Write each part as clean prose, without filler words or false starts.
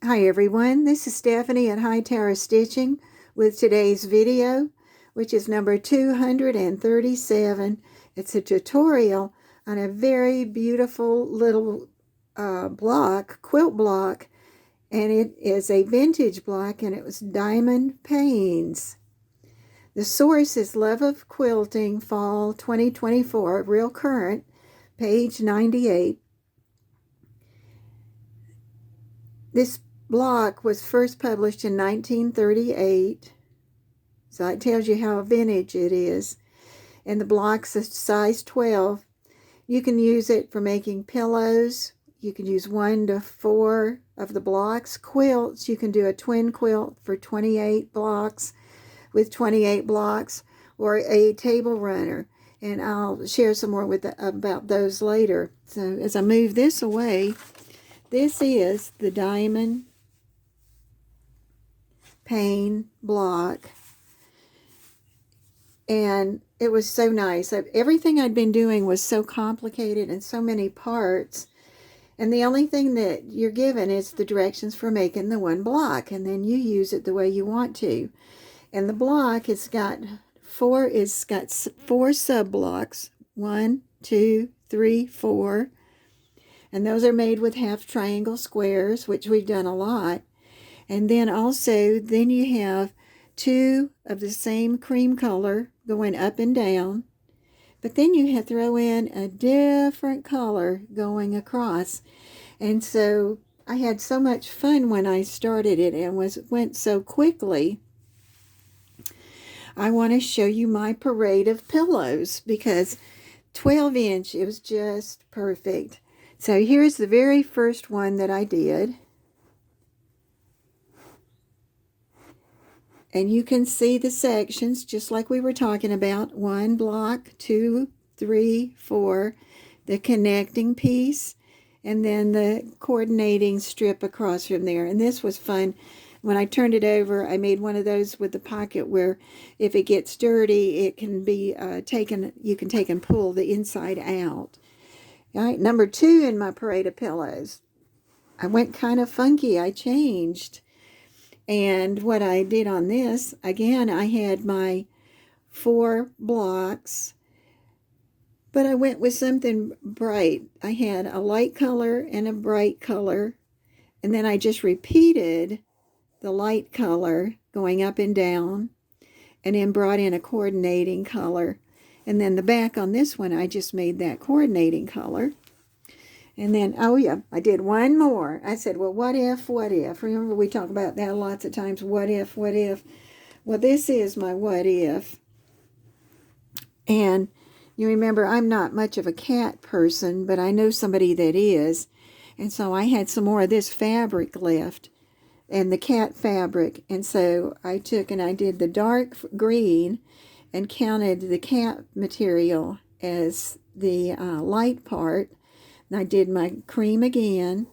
Hi everyone, this is Stephanie at Hightower Stitching with today's video, which is number 237. It's a tutorial on a very beautiful little quilt block, and it is a vintage block, and it was Diamond Panes. The source is Love of Quilting, Fall 2024, real current, page 98. This block was first published in 1938, so that tells you how vintage it is. And the block's a size 12. You can use it for making pillows. You can use 1 to 4 of the blocks. Quilts, you can do a twin quilt for 28 blocks with 28 blocks, or a table runner. And I'll share some more about those later. So as I move this away, this is the Diamond Pane block, and it was so nice. Everything I'd been doing was so complicated and so many parts, and the only thing that you're given is the directions for making the one block, and then you use it the way you want to. And the block, it's got four sub blocks, 1, 2, 3, 4, and those are made with half triangle squares, which we've done a lot. And then also, then you have 2 of the same cream color going up and down. But then you throw in a different color going across. And so I had so much fun when I started it, and went so quickly. I want to show you my parade of pillows, because 12-inch, it was just perfect. So here's the very first one that I did. And you can see the sections just like we were talking about. 1 block, 2, 3, 4, the connecting piece, and then the coordinating strip across from there. And this was fun. When I turned it over, I made one of those with the pocket where if it gets dirty, it can be taken, you can take and pull the inside out. All right, number 2 in my parade of pillows. I went kind of funky. I changed. And what I did on this, again, I had my 4 blocks, but I went with something bright. I had a light color and a bright color, and then I just repeated the light color going up and down, and then brought in a coordinating color. And then the back on this one, I just made that coordinating color. And then, oh yeah, I did one more. I said, well, what if, what if? Remember, we talk about that lots of times, what if, what if? Well, this is my what if. And you remember, I'm not much of a cat person, but I know somebody that is. And so I had some more of this fabric left, and the cat fabric. And so I took and I did the dark green and counted the cat material as the light part. And I did my cream again,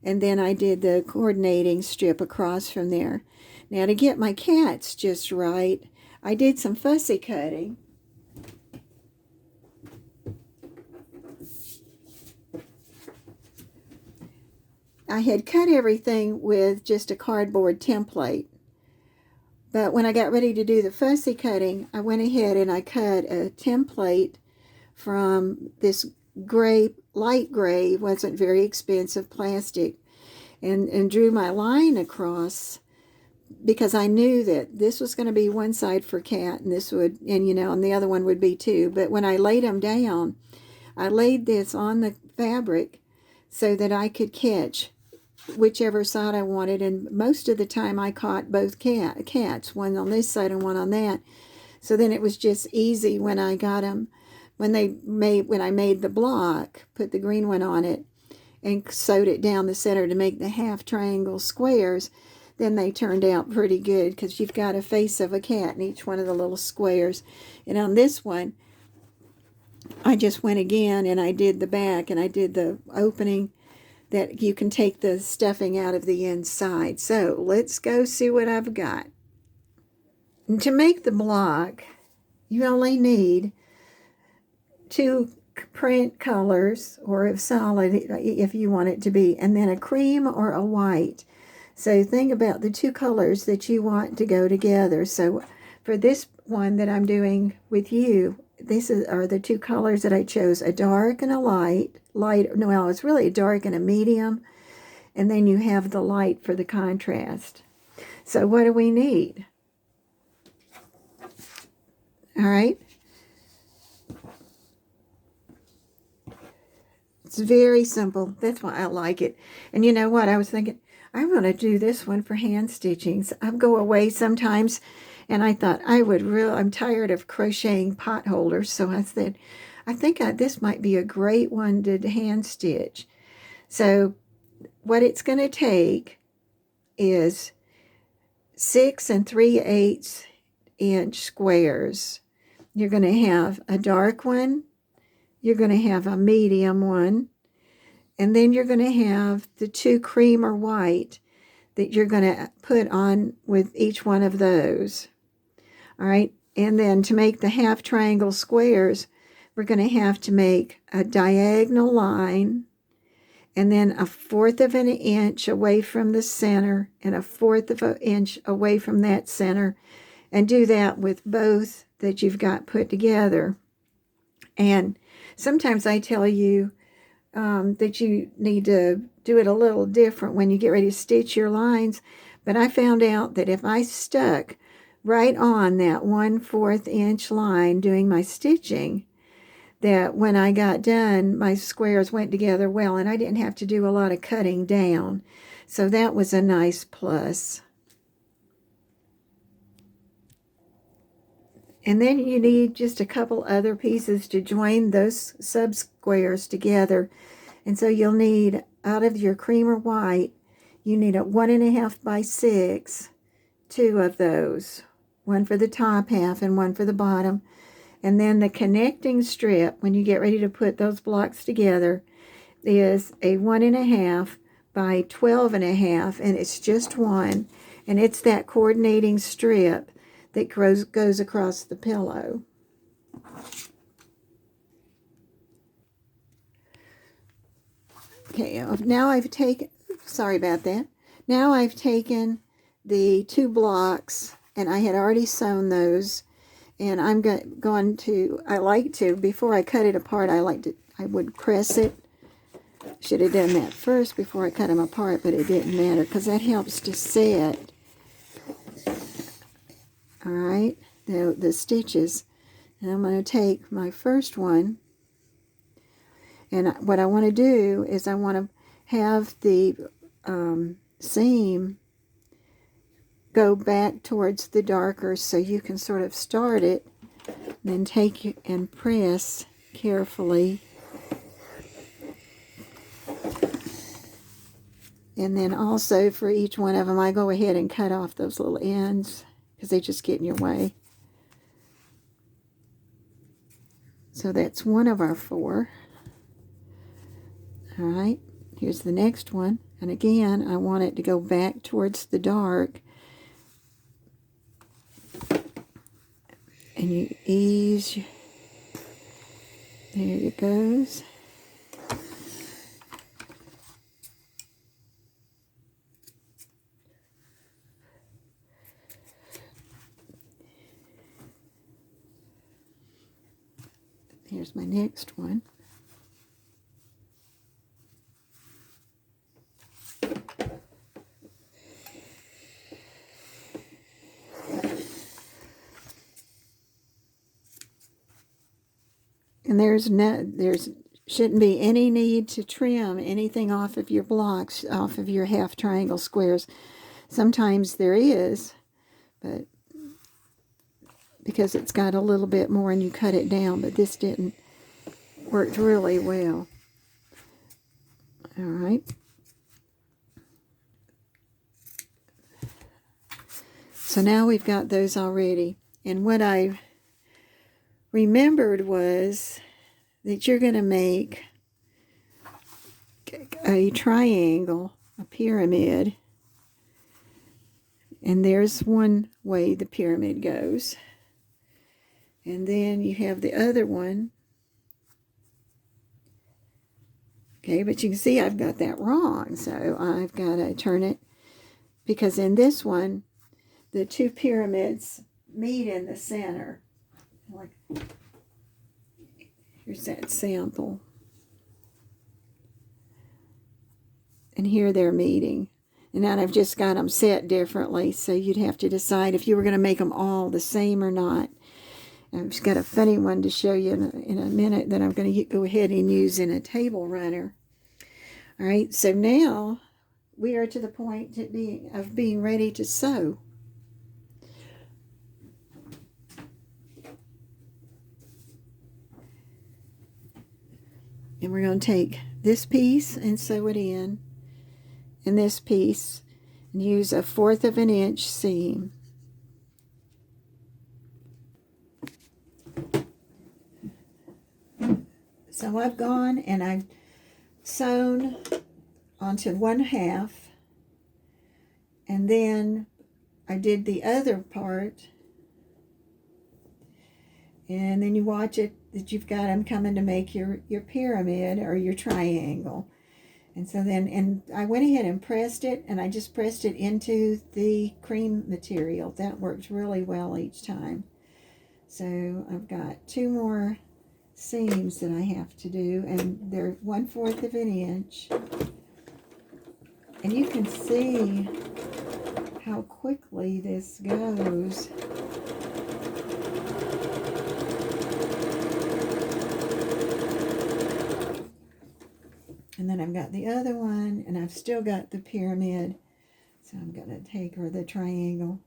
and then I did the coordinating strip across from there. Now, to get my cats just right, I did some fussy cutting. I had cut everything with just a cardboard template, but when I got ready to do the fussy cutting, I went ahead and I cut a template from this gray, light gray, wasn't very expensive plastic, and drew my line across, because I knew that this was going to be one side for cat, and this would, and and the other one would be too. But when I laid them down, I laid this on the fabric so that I could catch whichever side I wanted, and most of the time I caught both cats, one on this side and one on that. So then it was just easy when I got them. When I made the block, put the green one on it, and sewed it down the center to make the half triangle squares, then they turned out pretty good, because you've got a face of a cat in each one of the little squares. And on this one, I just went again and I did the back, and I did the opening that you can take the stuffing out of the inside. So let's go see what I've got. And to make the block, you only need 2 print colors, or a solid if you want it to be, and then a cream or a white. So think about the two colors that you want to go together. So for this one that I'm doing with you, are the two colors that I chose, a dark and a light. No, well, it's really a dark and a medium. And then you have the light for the contrast. So what do we need? All right. It's very simple. That's why I like it. And you know what? I was thinking, I'm going to do this one for hand stitching. So I go away sometimes, and I thought I'm tired of crocheting pot holders. So I said, I think this might be a great one to hand stitch. So what it's going to take is 6 3/8 inch squares. You're going to have a dark one, you're going to have a medium one, and then you're going to have the two cream or white that you're going to put on with each one of those. All right, and then to make the half triangle squares, we're going to have to make a diagonal line, and then 1/4 of an inch away from the center, and 1/4 of an inch away from that center, and do that with both that you've got put together. And sometimes I tell you that you need to do it a little different when you get ready to stitch your lines, but I found out that if I stuck right on that 1/4 inch line doing my stitching, that when I got done, my squares went together well, and I didn't have to do a lot of cutting down. So that was a nice plus. And then you need just a couple other pieces to join those sub-squares together. And so you'll need, out of your cream or white, you need a 1.5 by 6, 2 of those. One for the top half and one for the bottom. And then the connecting strip, when you get ready to put those blocks together, is a 1.5 by 12.5, and it's just one. And it's that coordinating strip that goes across the pillow. Okay, now I've taken, sorry about that. Now I've taken the 2 blocks, and I had already sewn those, and I'm going to, before I cut it apart, I would press it. Should have done that first before I cut them apart, but it didn't matter because that helps to set. All right, the stitches. And I'm going to take my first one, and what I want to do is I want to have the seam go back towards the darker, so you can sort of start it, then take and press carefully. And then also for each one of them, I go ahead and cut off those little ends because they just get in your way. So that's one of our 4. All right, here's the next one. And again, I want it to go back towards the dark. And you ease, there it goes. Here's my next one. And there shouldn't be any need to trim anything off of your blocks, off of your half triangle squares. Sometimes there is, but because it's got a little bit more and you cut it down, but this didn't worked really well. All right. So now we've got those already. And what I remembered was that you're going to make a triangle, a pyramid. And there's one way the pyramid goes. And then you have the other one. Okay, but you can see I've got that wrong. So I've got to turn it because in this one, the two pyramids meet in the center. Like, here's that sample. And here they're meeting. And now I've just got them set differently, so you'd have to decide if you were going to make them all the same or not. I've just got a funny one to show you in a minute that I'm going to go ahead and use in a table runner. All right, so now we are to the point of being ready to sew. And we're going to take this piece and sew it in, and this piece, and use a 1/4 of an inch seam. So I've gone and I've sewn onto 1/2, and then I did the other part, and then you watch it that you've got them coming to make your pyramid or your triangle. And so then, and I went ahead and pressed it, and I just pressed it into the cream material. That worked really well each time. So I've got 2 more seams that I have to do, and they're 1/4 of an inch. And you can see how quickly this goes. And then I've got the other one, and I've still got the pyramid. So I'm going to take her the triangle.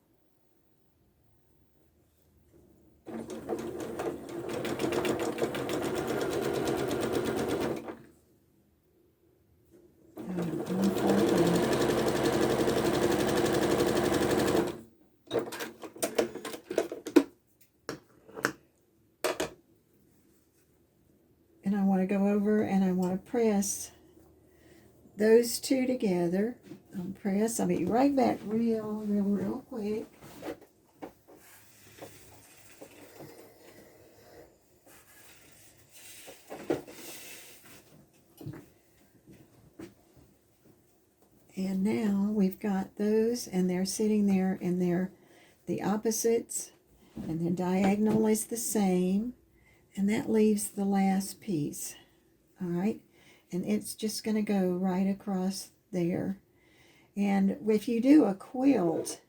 And I want to go over and I want to press those two together. I'll be right back real quick. And now we've got those, and they're sitting there, and they're the opposites, and the diagonal is the same, and that leaves the last piece. All right, and it's just going to go right across there. And if you do a quilt,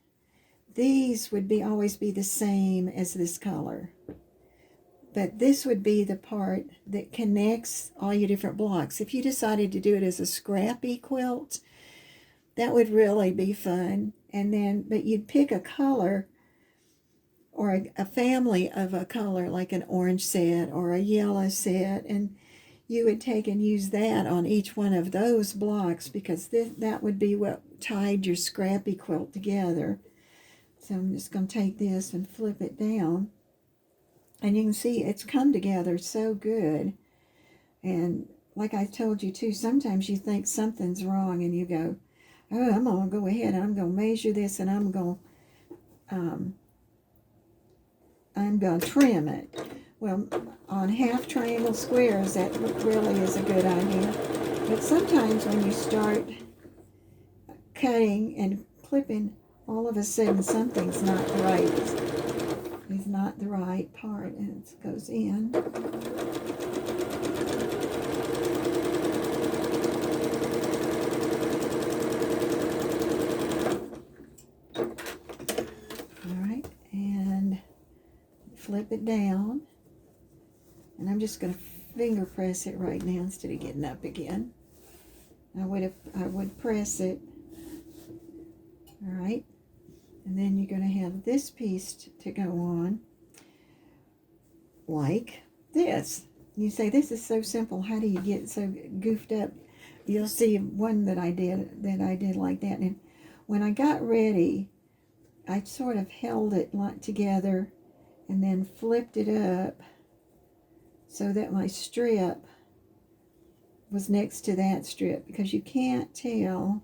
these would always be the same as this color. But this would be the part that connects all your different blocks. If you decided to do it as a scrappy quilt, that would really be fun. And then, but you'd pick a color or a family of a color, like an orange set or a yellow set, and you would take and use that on each one of those blocks, because that would be what tied your scrappy quilt together. So I'm just going to take this and flip it down, and you can see it's come together so good. And like I told you too, sometimes you think something's wrong and you go, oh, I'm going to go ahead and I'm going to measure this, and I'm going to trim it. Well, on half triangle squares, that really is a good idea. But sometimes when you start cutting and clipping, all of a sudden something's not right. It's not the right part, and it goes in. All right, and flip it down. And I'm just going to finger press it right now instead of getting up again. I would press it. All right. And then you're going to have this piece to go on like this. You say, this is so simple. How do you get so goofed up? You'll see one that I did like that. And when I got ready, I sort of held it together and then flipped it up so that my strip was next to that strip, because you can't tell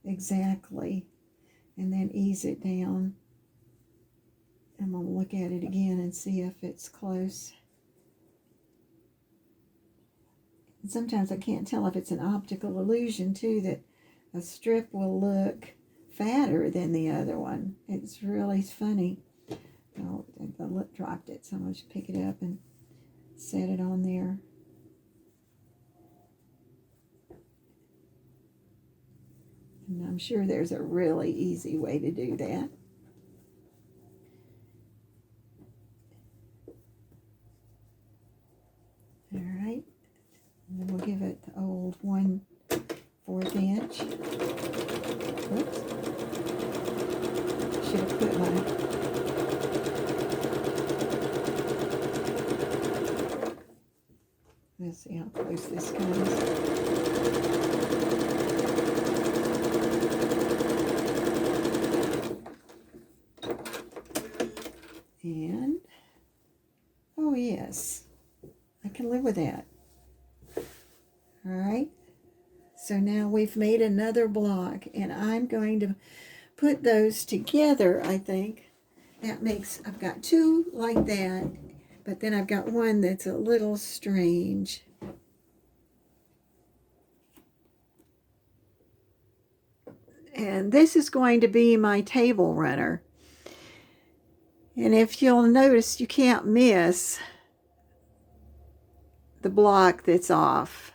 exactly. And then ease it down. I'm going to look at it again and see if it's close. And sometimes I can't tell if it's an optical illusion too, that a strip will look fatter than the other one. It's really funny. Oh, the lip dropped it, so I'm going to pick it up and set it on there. And I'm sure there's a really easy way to do that. All right. And then we'll give it the old 1/4 inch. Oops. Should have put my... Let's see how close this comes. And, oh yes, I can live with that. All right, so now we've made another block, and I'm going to put those together, I think. That makes, I've got two like that, but then I've got one that's a little strange. And this is going to be my table runner. And if you'll notice, you can't miss the block that's off.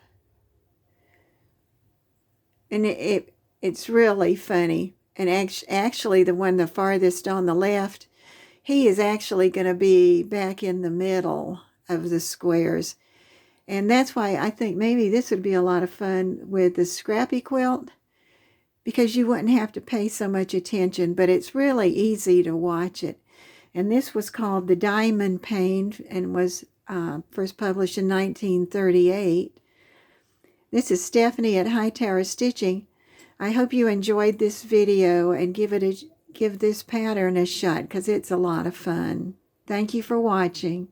And it's really funny. And actually, the one the farthest on the left, he is actually going to be back in the middle of the squares. And that's why I think maybe this would be a lot of fun with the scrappy quilt, because you wouldn't have to pay so much attention, but it's really easy to watch it. And this was called the Diamond Pane and was first published in 1938. This is Stephanie at Hightower Stitching. I hope you enjoyed this video and give this pattern a shot, because it's a lot of fun. Thank you for watching.